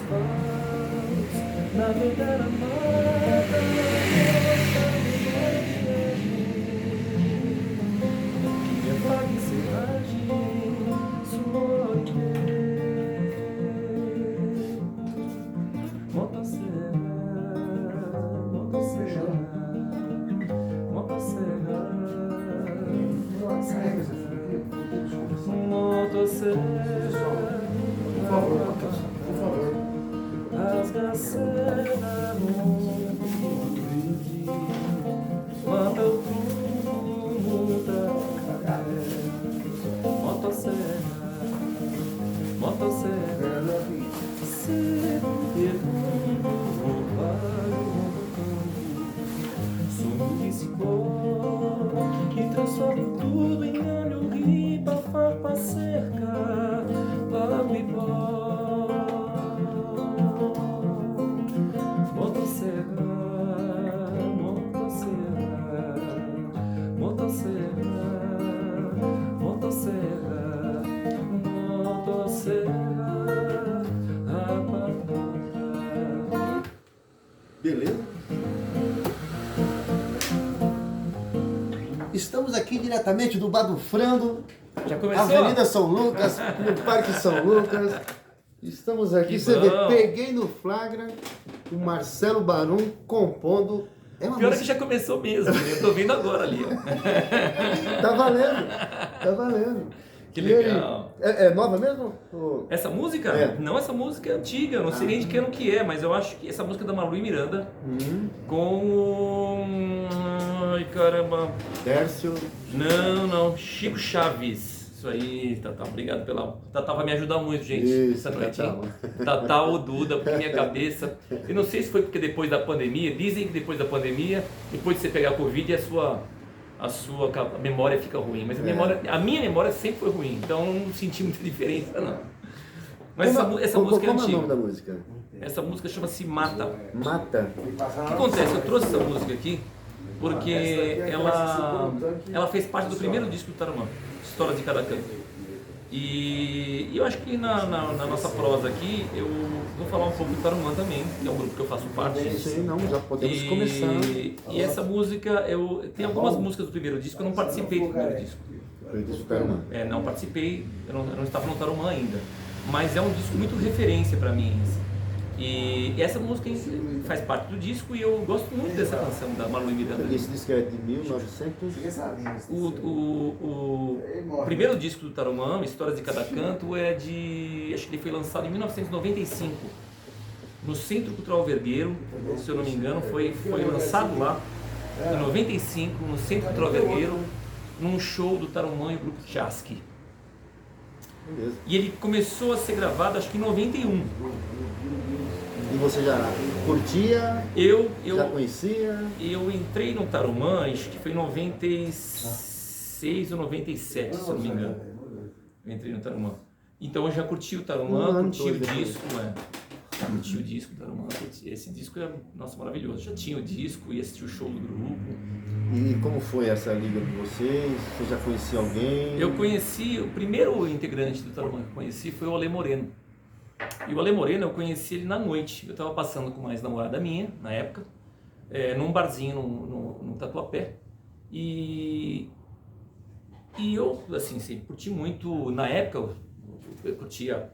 paus, navegar a mata, e apague serragem, suor motosserra, motosserra, motosserra, motosserra. Por favor, Matheus, por favor. Rasga a cena no brinde, mata o fumo da carne. Motosserra, motosserra, se pergunta o vale sumo de cipó que transforma tudo em alho, riba, farpa, cerca, lago e pó. Motosserra, motosserra, motosserra, motosserra, motosserra, rapatata. Beleza? Estamos aqui diretamente do Bar do Frango, Já começou? Avenida São Lucas, no Parque São Lucas. Estamos aqui, Que você vê, bom. peguei no flagra o Marcelo Barum compondo. É uma Pior é que música. já começou mesmo, né? Eu tô vendo agora ali, ó. Tá valendo, tá valendo. Que E legal. aí, é nova mesmo? Ou- Essa música? É. Não, essa música é antiga, eu não sei nem de que ano que é, mas eu acho que essa música é da Malu e Miranda com o... Ai, caramba. Tércio. Não, Chico Chaves. Isso aí, Tatá, obrigado pela... Tatá vai me ajudar muito, gente, Isso, essa noite, hein? Tatá. Tatá ou Duda, porque minha cabeça... Eu não sei se foi porque depois da pandemia, dizem que depois da pandemia, depois de você pegar Covid, a sua memória fica ruim. Mas a minha memória sempre foi ruim, então eu não senti muita diferença, não. Mas essa música é Como é o antiga. nome da música? Essa música chama-se Mata. Mata. O que acontece? Eu trouxe essa música aqui porque ela fez parte do primeiro disco do Tarumã, História de Cada Canto. E eu acho que na nossa prosa aqui eu vou falar um pouco do Tarumã também, que é um grupo que eu faço parte. Sim, não, já podemos começar. E essa música, tem algumas músicas do primeiro disco, eu não participei do primeiro disco. Eu disse Tarumã. Não participei, eu não estava no Tarumã ainda. Mas é um disco muito referência para mim. E essa música faz parte do disco e eu gosto muito dessa canção da Malu e Miranda. Esse disco é de 1900. O primeiro disco do Tarumã, Histórias de Cada Canto, acho que ele foi lançado em 1995 no Centro Cultural Vergueiro, se eu não me engano, foi lançado lá em 95 no Centro Cultural Vergueiro, num show do Tarumã e o grupo Chasqui. Beleza. E ele começou a ser gravado acho que em 91. E você já curtia? Eu Já conhecia? entrei no Tarumã, acho que foi em 96 ou 97, se eu não me engano. Eu entrei no Tarumã. Então eu já curti o Tarumã, curti o disco, curti o disco do Tarumã. Esse disco é, nossa, maravilhoso. Já tinha o disco, ia assistir o show do grupo. E como foi essa liga de vocês? Você já conhecia alguém? Eu conheci, o primeiro integrante do Tarumã que eu conheci foi o Ale Moreno. E o Ale Moreno eu conheci ele na noite. Eu estava passando com uma ex-namorada minha, na época, num barzinho no Tatuapé. E eu, assim, sempre curti muito, na época eu curtia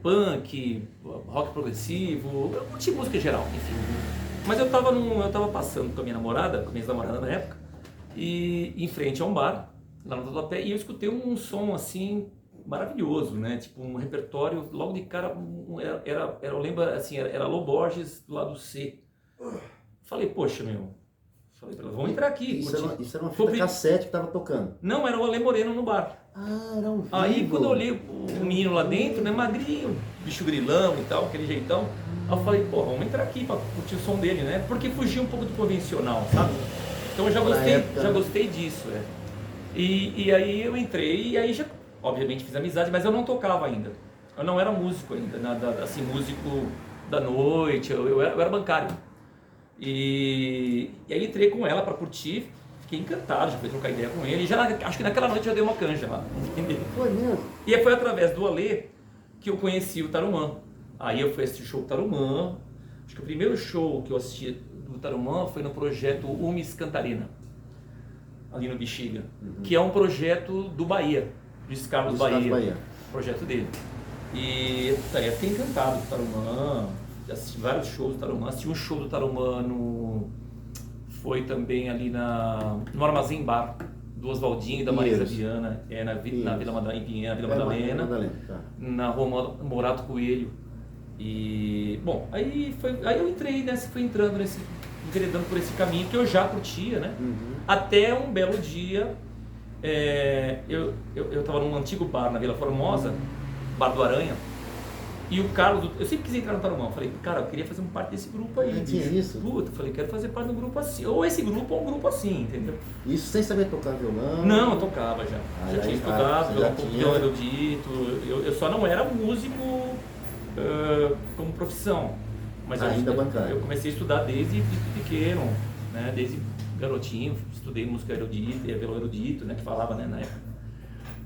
punk, rock progressivo, eu curti música em geral, enfim. Mas eu tava passando com a minha namorada, com a minha ex-namorada na época, e em frente a um bar, lá no Tatuapé, e eu escutei um som assim maravilhoso, né? Tipo um repertório, logo de cara eu lembro assim, era Lô Borges do lado C. Falei, poxa, falei pra ela, vamos entrar aqui. Isso era uma fita cassete que tava tocando. Não, era o Ale Moreno no bar. Ah, era um vivo. Aí quando eu olhei o menino lá dentro, né, magrinho, bicho grilão e tal, aquele jeitão, aí eu falei, pô, vamos entrar aqui pra curtir o som dele, né? Porque fugia um pouco do convencional, sabe? Então eu já gostei disso, E aí eu entrei e aí já, obviamente, fiz amizade, mas eu não tocava ainda. Eu não era músico ainda, assim, músico da noite, eu era bancário. E aí entrei com ela pra curtir, fiquei encantado, já fui trocar ideia com ele, acho que naquela noite eu dei uma canja lá. Foi mesmo? E aí foi através do Alê que eu conheci o Tarumã. Aí eu fui assistir o show do Tarumã. Acho que o primeiro show que eu assisti do Tarumã foi no projeto Umis Cantarina, ali no Bexiga, que é um projeto do Bahia, Luiz Carlos Bahia, projeto dele. E eu fiquei encantado com o Tarumã, assisti vários shows do Tarumã, assisti um show do Tarumã foi também ali no Armazém Bar, do Oswaldinho e da Marisa Viana, na Vila Madalena, na Rua Morato Coelho. E, bom, aí eu entrei fui entrando enveredando por esse caminho que eu já curtia, né? Até um belo dia, eu estava num antigo bar na Vila Formosa, Bar do Aranha, e o Carlos, eu sempre quis entrar no Tarumã, falei, cara, eu queria fazer parte desse grupo aí. Tinha isso? Puta, falei, quero fazer parte de um grupo assim, ou esse grupo ou um grupo assim, entendeu? Isso sem saber tocar violão? Não, eu tocava já. Já tinha estudado, violão erudito, eu só não era músico como profissão. Mas eu comecei a estudar desde pequeno, né? Desde garotinho, estudei música erudita, violão erudito, né? Que falava, né, na época.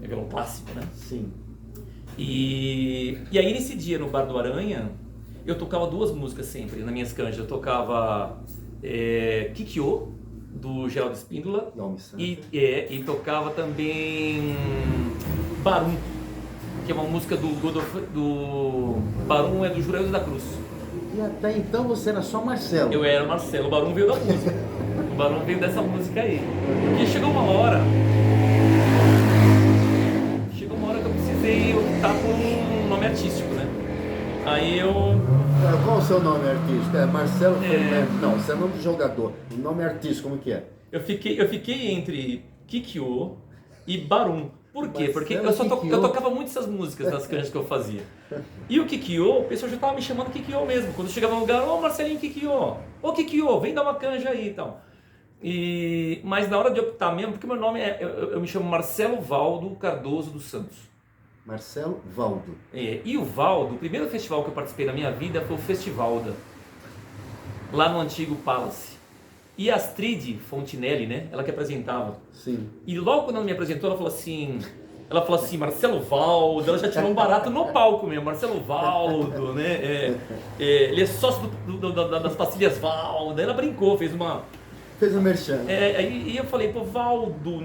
Violão clássico, né? Sim. E aí nesse dia no Bar do Aranha, eu tocava duas músicas sempre nas minhas canjas. Eu tocava Kikyo, do Geraldo Espíndola, e tocava também Barum, que é uma música do Barum, é do Juraildo da Cruz. E até então você era só Marcelo? Eu era Marcelo, o Barum veio da música. O Barum veio dessa música aí. Porque chegou uma hora que eu precisei optar por um nome artístico, né? Aí eu... Qual é o seu nome artístico? É Marcelo Fernandes? Não, você é nome de jogador. O nome artístico, como que é? Eu fiquei entre Kikyo e Barum. Por quê? Porque eu tocava muito essas músicas nas canjas que eu fazia. E o Kikyo, o pessoal já estava me chamando Kikyo mesmo. Quando eu chegava no lugar, Marcelinho Kikyo. Kikyo, vem dar uma canja aí e tal. Mas na hora de optar mesmo, porque meu nome eu me chamo Marcelo Valdo Cardoso dos Santos. Marcelo Valdo. E o Valdo, o primeiro festival que eu participei na minha vida foi o Festivalda, lá no antigo Palace. E a Astrid Fontinelli, né? Ela que apresentava. Sim. E logo quando ela me apresentou, ela falou assim, Marcelo Valdo, ela já tirou um barato no palco mesmo, Marcelo Valdo, né? Ele é sócio das pastilhas Valdo. Ela brincou, fez um merchan. E eu falei, pô, Valdo,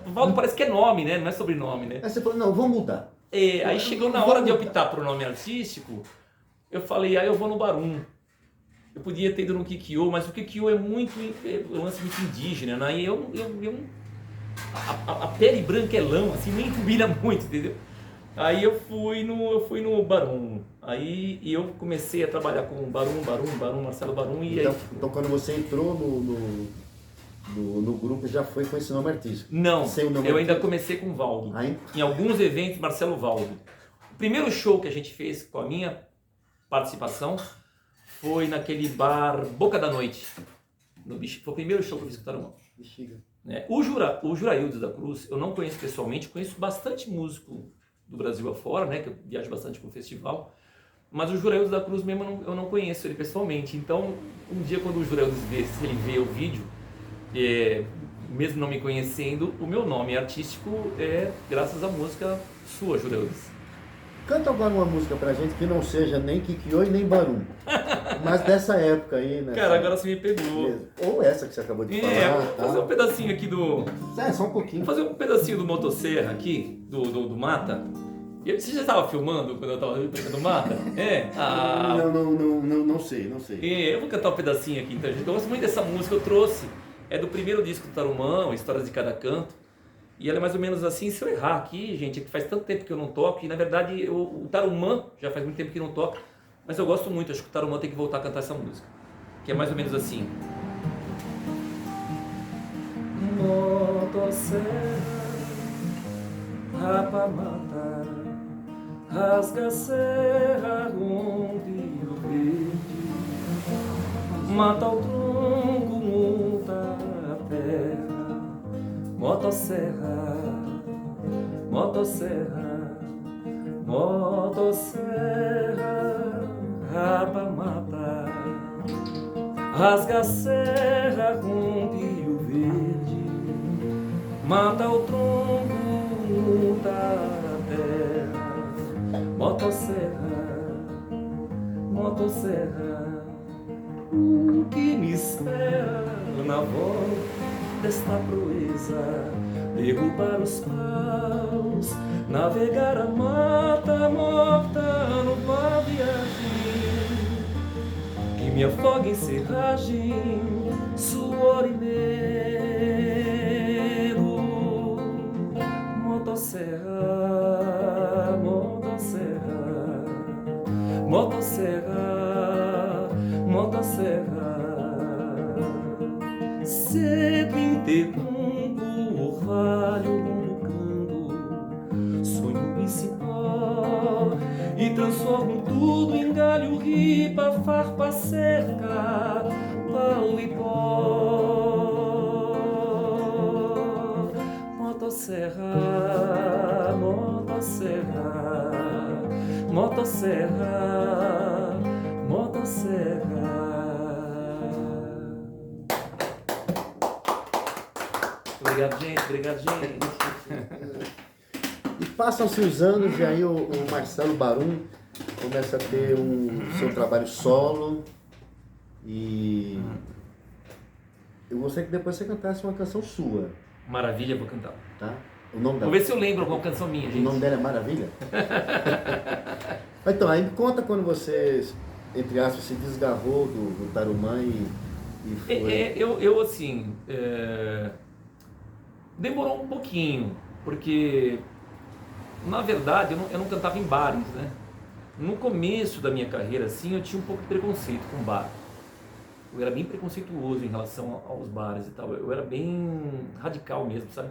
Valdo parece que é nome, né? Não é sobrenome, né? Aí você falou, não, vamos mudar. Aí chegou na hora de optar por um nome artístico, eu falei, eu vou no Barum. Eu podia ter ido no Kikyo, mas o Kikyo é um lance muito indígena, né? E a pele branca é lã, assim, nem combina muito, entendeu? Aí eu fui no Barum. Aí eu comecei a trabalhar com Barum, Marcelo Barum. Então quando você entrou no grupo, já foi com esse nome artístico? Não, eu ainda comecei com Valdo. Em alguns eventos, Marcelo Valdo. O primeiro show que a gente fez com a minha participação foi naquele bar Boca da Noite. Foi o primeiro show que eu fiz com o Tarumã. Bexiga. O Juraildo da Cruz, eu não conheço pessoalmente, conheço bastante músico do Brasil afora, né, que eu viajo bastante para o festival, mas o Juraildo da Cruz mesmo eu não conheço ele pessoalmente. Então, um dia quando o Juraildo vê o vídeo, mesmo não me conhecendo, o meu nome artístico é graças à música sua, Juraildo. Canta agora uma música pra gente que não seja nem Kikyo e nem Barum, mas dessa época aí, né? Cara, agora você me pegou. Ou essa que você acabou de falar. Vou fazer um pedacinho aqui só um pouquinho. Vou fazer um pedacinho do Motosserra aqui, do Mata. Você já estava filmando quando eu estava tocando Mata? Não sei. Eu vou cantar um pedacinho aqui, então, gente. Eu gosto muito dessa música, eu trouxe. É do primeiro disco do Tarumã, Histórias de Cada Canto. E ela é mais ou menos assim, se eu errar aqui, gente, é que faz tanto tempo que eu não toco, e na verdade o Tarumã já faz muito tempo que não toca, mas eu gosto muito, acho que o Tarumã tem que voltar a cantar essa música, que é mais ou menos assim. Motosserra, rapa mata, rasga a serra, rompe o verde, mata o tronco, monta a terra. Motosserra, rapa mata, rasga a serra, rompe o verde, mata o tronco, monta a terra. Motosserra, motosserra, o que me espera na volta desta proeza? Derrubar os paus, navegar a mata morta numa viagem que me afoga em serragem, suor e medo. Motosserra, motosserra, motosserra, motosserra. Cedo interrompo o orvalho longo canto, sonho em cipó e transformo tudo em galho, ripa, farpa, cerca, pau e pó. Motosserra, motosserra, motosserra, motosserra. Obrigado, gente. Obrigado, gente. E passam-se os anos e aí o Marcelo Barum começa a ter seu trabalho solo e eu gostaria que depois você cantasse uma canção sua, Maravilha, vou cantar. tá? O nome Vou ver se eu lembro alguma canção minha, gente. O nome dela é Maravilha? Então, aí me conta quando você, entre aspas, se desgarrou do Tarumã e foi... Eu assim, demorou um pouquinho, porque na verdade eu não cantava em bares, né? No começo da minha carreira, assim, eu tinha um pouco de preconceito com bar. Eu era bem preconceituoso em relação aos bares e tal. Eu era bem radical mesmo, sabe?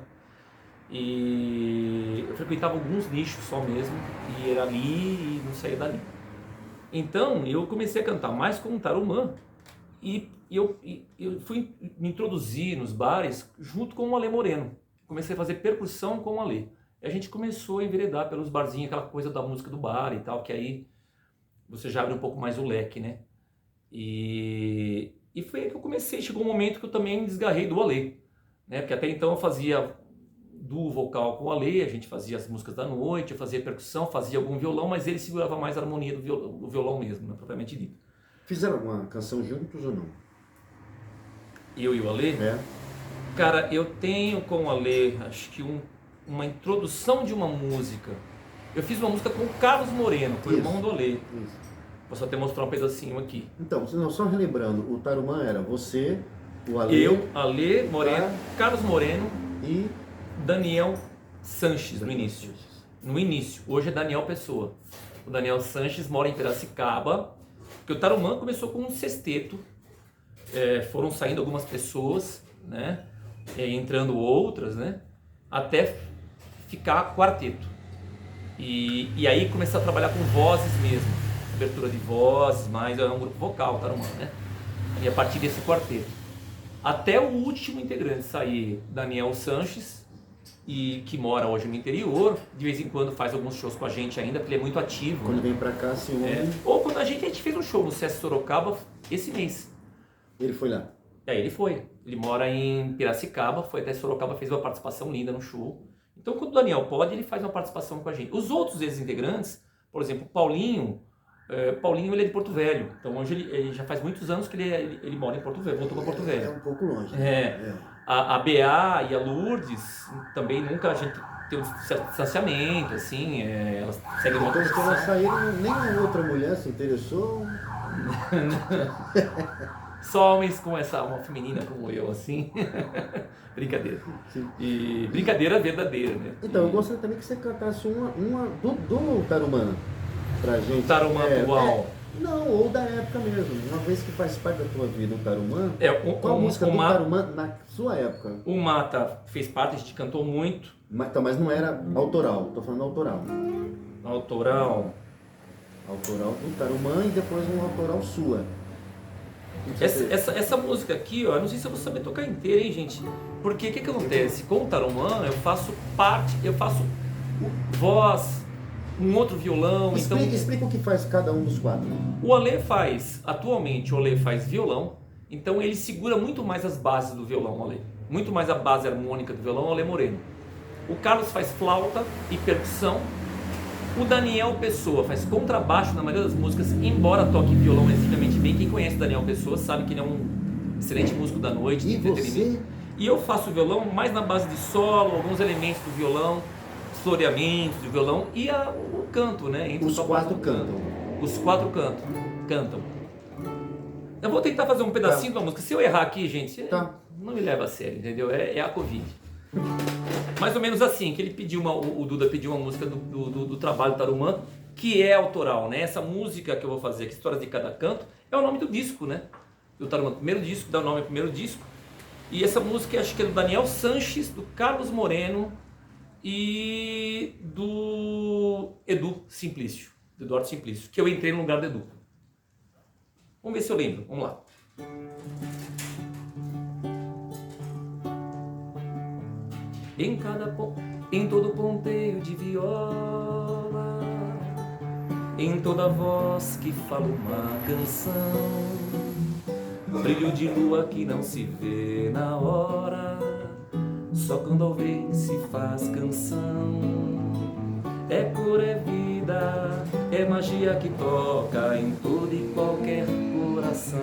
E eu frequentava alguns nichos só mesmo, e era ali e não saía dali. Então eu comecei a cantar mais com o Tarumã e eu fui me introduzir nos bares junto com o Ale Moreno. Comecei a fazer percussão com o Ale. E a gente começou a enveredar pelos barzinhos, aquela coisa da música do bar e tal, que aí você já abre um pouco mais o leque, né? E foi aí que eu comecei. Chegou um momento que eu também me desgarrei do Ale, né? Porque até então eu fazia duo vocal com o Ale, a gente fazia as músicas da noite, eu fazia percussão, fazia algum violão, mas ele segurava mais a harmonia do violão mesmo, né? Propriamente dito. Fizeram alguma canção juntos ou não? Eu e o Ale? É. Cara, eu tenho com o Ale, acho que uma introdução de uma música. Eu fiz uma música com o Carlos Moreno, que foi o irmão do Ale. Isso. Posso até mostrar um pedacinho aqui. Então, não, só relembrando, o Tarumã era você, o Ale... Eu, Ale Moreno, Carlos Moreno e Daniel Sanches no início. No início. Hoje é Daniel Pessoa. O Daniel Sanches mora em Piracicaba, porque o Tarumã começou com um sexteto. Foram saindo algumas pessoas, né? Entrando outras, né? Até ficar quarteto. E aí começar a trabalhar com vozes mesmo, abertura de vozes, mas é um grupo vocal, Tarumã, né? E a partir desse quarteto, até o último integrante sair, Daniel Sanches, e que mora hoje no interior, de vez em quando faz alguns shows com a gente ainda, porque ele é muito ativo. Quando né? vem pra cá, assim, Ou quando a gente fez um show no SESC Sorocaba esse mês. ele foi lá. Ele foi. Ele mora em Piracicaba, foi até Sorocaba, fez uma participação linda no show. Então, quando o Daniel pode, ele faz uma participação com a gente. Os outros ex-integrantes, por exemplo, o Paulinho, ele é de Porto Velho. Então, hoje ele já faz muitos anos que ele mora em Porto Velho, voltou para Porto Velho. É um pouco longe. A BA e a Lourdes, também nunca a gente tem um certo distanciamento, assim, elas seguem uma Então, quando elas posição. saíram, nenhuma outra mulher se interessou. Só homens com essa alma feminina como eu, assim. Brincadeira. Sim. E brincadeira verdadeira, né? Então, eu gostaria também que você cantasse uma do Tarumã pra gente. Tarumã atual. Não, ou da época mesmo. Uma vez que faz parte da tua vida o Tarumã, qual a música do Mata, Tarumã na sua época? o Mata fez parte, a gente cantou muito. Mas não era autoral, tô falando autoral. Autoral. Autoral do Tarumã e depois um autoral sua. Essa música aqui, ó, eu não sei se eu vou saber tocar inteira, hein, gente? Porque o que acontece? Com o Tarumã eu faço voz, um outro violão. Explica o que faz cada um dos quatro. O Ale atualmente o Ale faz violão, então ele segura muito mais as bases do violão, o Ale. Muito mais a base harmônica do violão, o Ale Moreno. O Carlos faz flauta e percussão, O Daniel Pessoa faz contrabaixo na maioria das músicas, embora toque violão extremamente bem. Quem conhece o Daniel Pessoa sabe que ele é um excelente músico da noite, de entretenimento. E eu faço violão mais na base de solo, alguns elementos do violão, floreamentos do violão e o canto, né? Entre os quatro cantam. Os quatro cantam. Eu vou tentar fazer um pedacinho da música. Se eu errar aqui, gente, não me leva a sério, entendeu? É a Covid. Mais ou menos assim, que ele pediu o Duda pediu uma música do trabalho Tarumã, que é autoral, né? Essa música que eu vou fazer aqui, Histórias de Cada Canto, é o nome do disco, né? Do Tarumã, primeiro disco, dá o nome ao primeiro disco. E essa música acho que é do Daniel Sanches, do Carlos Moreno e do Edu Simplício, do Eduardo Simplício, que eu entrei no lugar do Edu. Vamos ver se eu lembro, vamos lá. Em todo ponteio de viola, em toda voz que fala uma canção, brilho de lua que não se vê na hora, só quando alguém se faz canção. É cor, é vida, é magia que toca em todo e qualquer coração.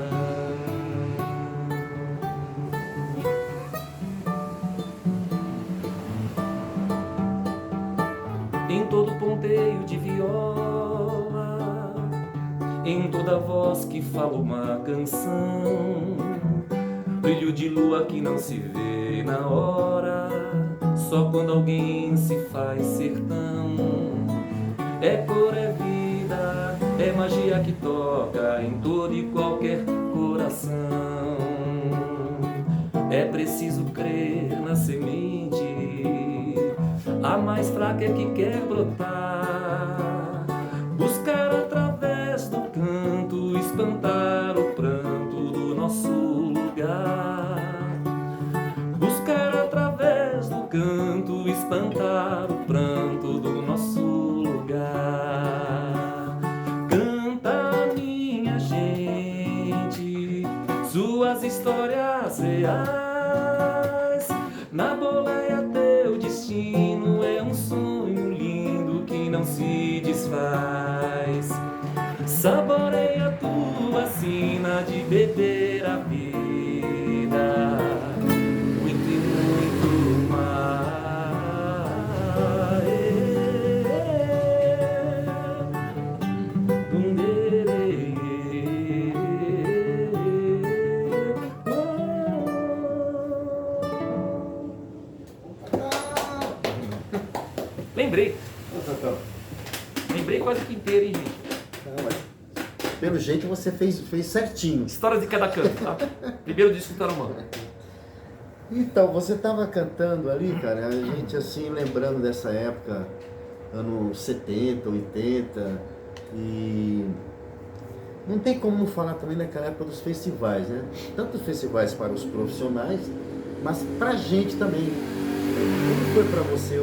Em todo ponteio de viola, em toda voz que fala uma canção, brilho de lua que não se vê na hora, só quando alguém se faz sertão. É cor, é vida, é magia que toca em todo e qualquer coração. É preciso crer na semente, a mais fraca é que quer brotar, buscar através do canto, espantar o pranto do nosso lugar. Buscar através do canto, espantar o pranto do nosso lugar. Canta, minha gente, suas histórias reais, na boleia teu destino é um sonho lindo que não se desfaz. Saboreia tua sina de beber a vida, muito e muito mais. Lembrei quase que inteiro, hein, gente? Pelo jeito você fez certinho. Histórias de Cada Canto, tá? Primeiro disco do Tarumã. Então, você estava cantando ali, cara, a gente assim, lembrando dessa época, anos 70, 80, e não tem como não falar também naquela época dos festivais, né? Tanto festivais para os profissionais, mas pra gente também. Como foi para você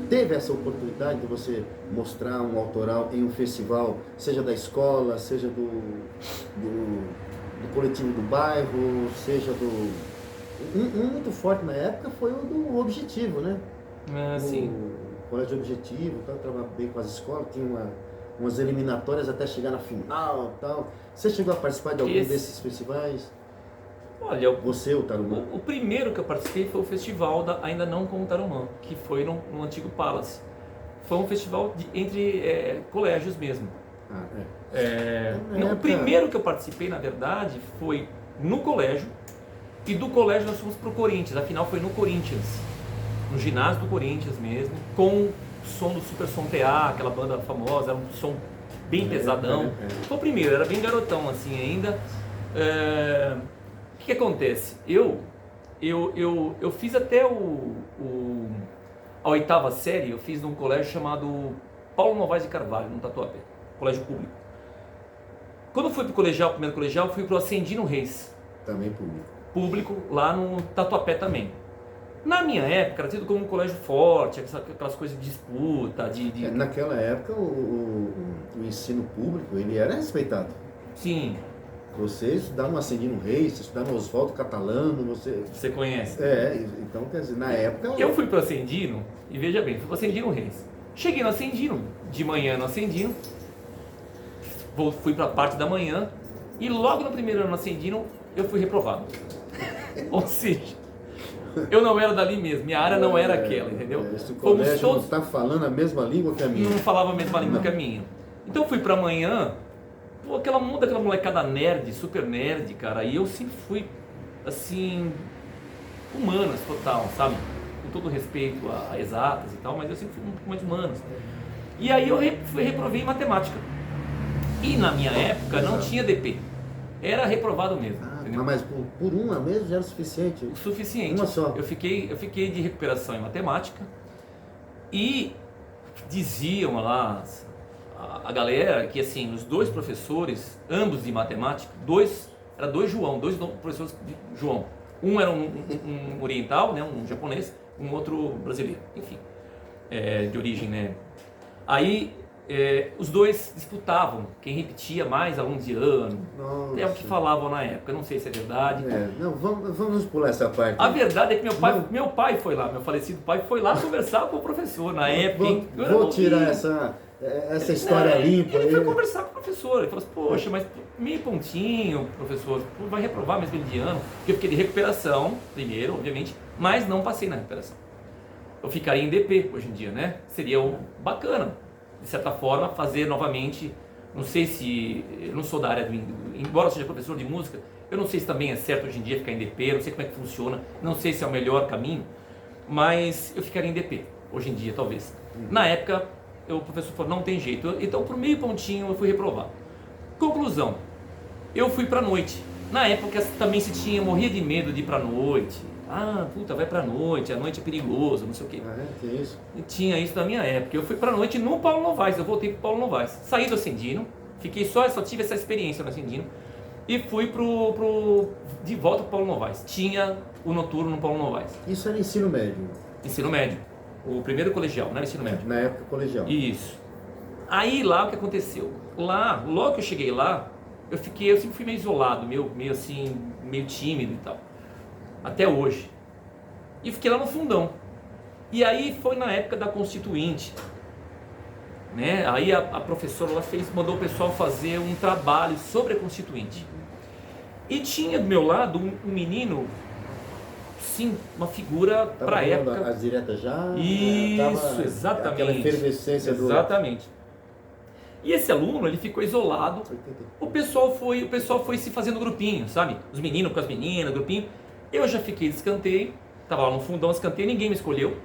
teve essa oportunidade de você mostrar um autoral em um festival, seja da escola, seja do coletivo do bairro, seja do... Um muito forte na época foi o do Objetivo, né? Sim. O Colégio Objetivo, trabalhava bem com as escolas, tinha umas eliminatórias até chegar na final e tal. Você chegou a participar de algum desses festivais? Olha, você, o Tarumã? O primeiro que eu participei foi o festival, ainda não com o Tarumã, que foi no antigo Palace. Foi um festival entre colégios mesmo. O primeiro que eu participei, na verdade, foi no colégio, e do colégio nós fomos pro Corinthians, afinal foi no Corinthians, no ginásio do Corinthians mesmo, com o som do Super Som TA, aquela banda famosa, era um som bem pesadão. Foi o primeiro, era bem garotão assim ainda. O que acontece? Eu fiz até a 8ª série, eu fiz num colégio chamado Paulo Novaes de Carvalho, no Tatuapé, colégio público. Quando eu fui pro colegial, primeiro colegial, fui pro Ascendino Reis. Também público. Público, lá no Tatuapé também. Na minha época, era tido como um colégio forte, aquelas coisas de disputa, naquela época, o ensino público, ele era respeitado. Sim. Você estudar no Ascendino Reis, você estudar no Oswaldo Catalano, Você conhece? Então, quer dizer, na época... Eu fui pro Ascendino, e veja bem, fui pro Ascendino Reis. Cheguei no Ascendino, de manhã no Ascendino, fui para a parte da manhã e logo no primeiro ano no Ascendino eu fui reprovado. Ou seja, eu não era dali mesmo, minha área não era aquela, entendeu? Esse colégio não está falando a mesma língua que a minha. Não falava a mesma língua que a minha. Então eu fui pra manhã, pô, aquela molecada nerd, super nerd, cara, e eu sempre fui, assim, humanas total, sabe? Com todo respeito a exatas e tal, mas eu sempre fui um pouco mais humanas. E aí eu reprovei em matemática. E na minha época não tinha DP, era reprovado mesmo. Mas por uma mesmo já era o suficiente? O suficiente. Uma só. Eu fiquei de recuperação em matemática e diziam lá a galera que assim, os dois professores, ambos de matemática, dois João, dois professores de João. Um era um oriental, né, um japonês, um outro brasileiro, enfim, de origem, né. Aí os dois disputavam quem repetia mais aluno de ano. Nossa. É o que falavam na época, não sei se é verdade. Não, vamos pular essa parte. A verdade é que meu pai foi lá, meu falecido pai foi lá conversar com o professor na época. Vou tirar essa história limpa. Ele foi conversar com o professor, ele falou assim, poxa, mas meio pontinho, professor, vai reprovar mesmo de ano. Porque eu fiquei de recuperação, primeiro, obviamente, mas não passei na recuperação. Eu ficaria em DP hoje em dia, né? Seria bacana, de certa forma, fazer novamente. Não sei se, eu não sou da área embora eu seja professor de música, eu não sei se também é certo hoje em dia ficar em DP, eu não sei como é que funciona, não sei se é o melhor caminho, mas eu ficaria em DP, hoje em dia talvez. Na época, o professor falou, não tem jeito, então por meio pontinho eu fui reprovado. Conclusão, eu fui pra noite. Na época também morria de medo de ir pra noite. Puta, vai pra noite, a noite é perigoso, não sei o quê. Tem isso? E tinha isso na minha época. Eu fui pra noite no Paulo Novaes, eu voltei pro Paulo Novaes. Saí do Ascendino, fiquei só tive essa experiência no Ascendino. E fui de volta pro Paulo Novaes. Tinha o noturno no Paulo Novaes. Isso era ensino médio? Ensino médio. O primeiro colegial, não era ensino médio. Na época colegial. Isso. Aí lá o que aconteceu? Lá, logo que eu cheguei lá, eu sempre fui meio isolado, meio assim, meio tímido e tal. Até hoje. E fiquei lá no fundão. E aí foi na época da Constituinte, né? Aí a professora lá mandou o pessoal fazer um trabalho sobre a Constituinte. E tinha do meu lado um menino, sim, uma figura para época. As diretas já? Isso, exatamente. Aquela efervescência do... Exatamente. E esse aluno, ele ficou isolado. O pessoal foi se fazendo grupinho, sabe? Os meninos com as meninas, grupinho. Eu já fiquei de escanteio, tava lá no fundão, escanteio, ninguém me escolheu.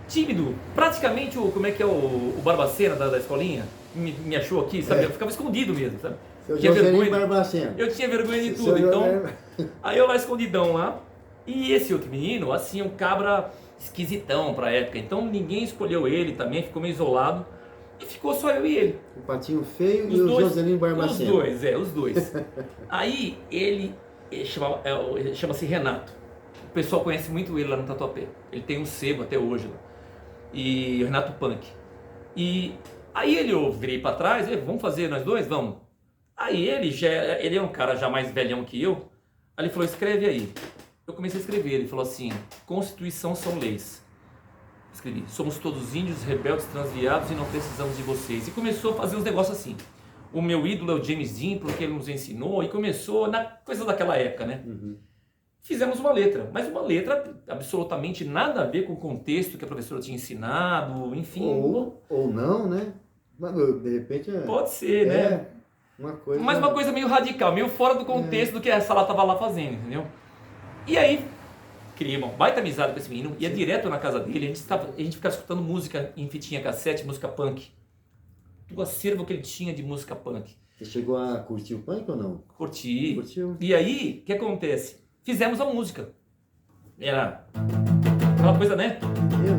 Tímido, praticamente como é que é o Barbacena da escolinha, me achou aqui, sabe? Eu ficava escondido mesmo, sabe? Tinha vergonha, Barbacena. Eu tinha vergonha de tudo, então... Aí eu lá escondidão lá, e esse outro menino, assim, um cabra esquisitão pra época, então ninguém escolheu ele também, ficou meio isolado, e ficou só eu e ele. O Patinho Feio e o Joselino Barbacena. Os dois. Aí ele... chama-se Renato. O pessoal conhece muito ele lá no Tatuapé. Ele tem um sebo até hoje lá. E o Renato Punk. E aí eu virei pra trás, vamos fazer nós dois? Vamos. Aí ele é um cara já mais velhão que eu. Aí ele falou, escreve aí. Eu comecei a escrever, ele falou assim, Constituição são leis. Escrevi, somos todos índios, rebeldes, transviados e não precisamos de vocês. E começou a fazer uns negócios assim. O meu ídolo é o James Dean, porque ele nos ensinou, e começou na coisa daquela época, né? Fizemos uma letra, mas uma letra absolutamente nada a ver com o contexto que a professora tinha ensinado, enfim. Ou não, né? Mas de repente pode ser, né? Uma coisa... Mas uma coisa meio radical, meio fora do contexto do que essa lá estava lá fazendo, entendeu? E aí, criei uma baita amizade com esse menino, ia direto na casa dele, a gente ficava escutando música em fitinha cassete, música punk. O acervo que ele tinha de música punk. Você chegou a curtir o punk ou não? Curti. Curtiu. E aí, o que acontece? Fizemos a música. Era aquela coisa, né?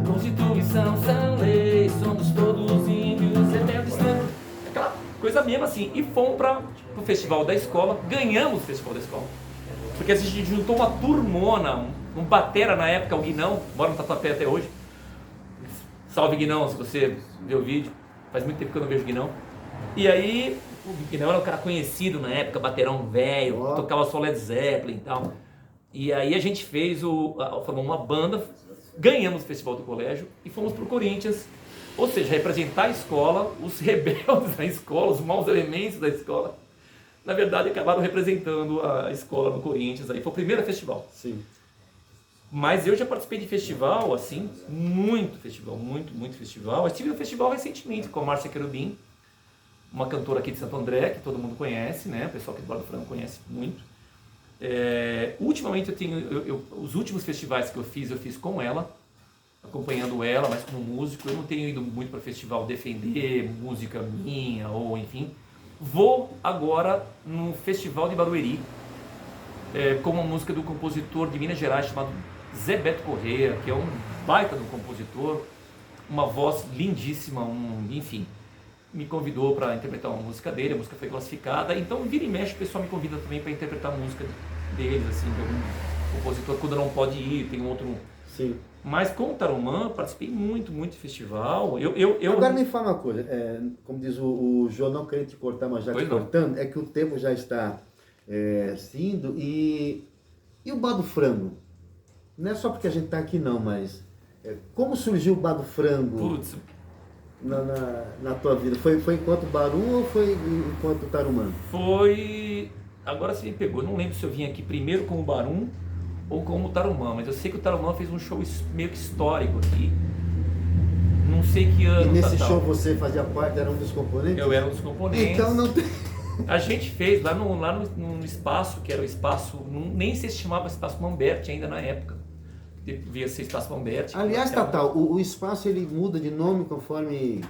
Constituição são leis, somos todos índios, rebeldes, aquela coisa mesmo assim. E fomos para o festival da escola, ganhamos o festival da escola. Porque a gente juntou uma turmona, um batera na época, o Guinão, mora no Tatuapé até hoje. Salve Guinão, se você vê o vídeo. Faz muito tempo que eu não vejo o Guinão. E aí, o Guinão era um cara conhecido na época, baterão velho, tocava só Led Zeppelin e tal. E aí a gente formou uma banda, ganhamos o festival do colégio e fomos pro Corinthians Ou seja, representar a escola, os rebeldes da escola, os maus elementos da escola, na verdade acabaram representando a escola no Corinthians. Aí foi o primeiro festival. Sim. Mas eu já participei de festival, assim, muito festival. Eu estive no festival recentemente com a Márcia Querubim, uma cantora aqui de Santo André, que todo mundo conhece, né? O pessoal aqui do Bar do Frango conhece muito. Ultimamente os últimos festivais que eu fiz com ela, acompanhando ela, mas como músico. Eu não tenho ido muito para festival defender música minha, ou enfim. Vou agora no Festival de Barueri, com uma música do compositor de Minas Gerais chamado Zé Beto Corrêa, que é um baita do compositor, uma voz lindíssima, enfim. Me convidou para interpretar uma música dele, a música foi classificada. Então, vira e mexe, o pessoal me convida também para interpretar a música deles, assim, de algum compositor, quando não pode ir, tem um outro. Sim. Mas com o Tarumã, participei muito de festival. Agora me fala uma coisa, como diz o João, não querendo te cortar, mas já te cortando, é que o tempo já está indo, e o Bar do Frango? Não é só porque a gente está aqui não, mas como surgiu o Bar do Frango? Putz, na tua vida? Foi enquanto Barum ou foi enquanto Tarumã? foi... Agora você me pegou, não lembro se eu vim aqui primeiro como Barum ou como Tarumã, mas eu sei que o Tarumã fez um show meio que histórico aqui. Não sei que ano. E nesse show você fazia parte, era um dos componentes? Eu era um dos componentes. Então não tem... A gente fez lá no espaço, que era o espaço, nem se chamava Espaço Mamberti ainda na época. Devia ser Espaço Mamberti. Aliás, Tatal, o espaço ele muda de nome conforme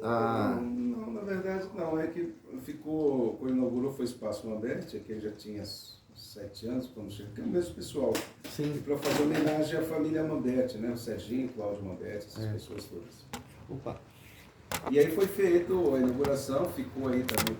Não, na verdade não. É que quando inaugurou foi Espaço Mamberti, que ele já tinha 7 anos quando chegou, que é o mesmo pessoal. Sim. E para fazer homenagem à família Mamberti, né? O Serginho, Cláudio Mamberti, essas pessoas todas. Opa. E aí foi feito a inauguração, ficou aí também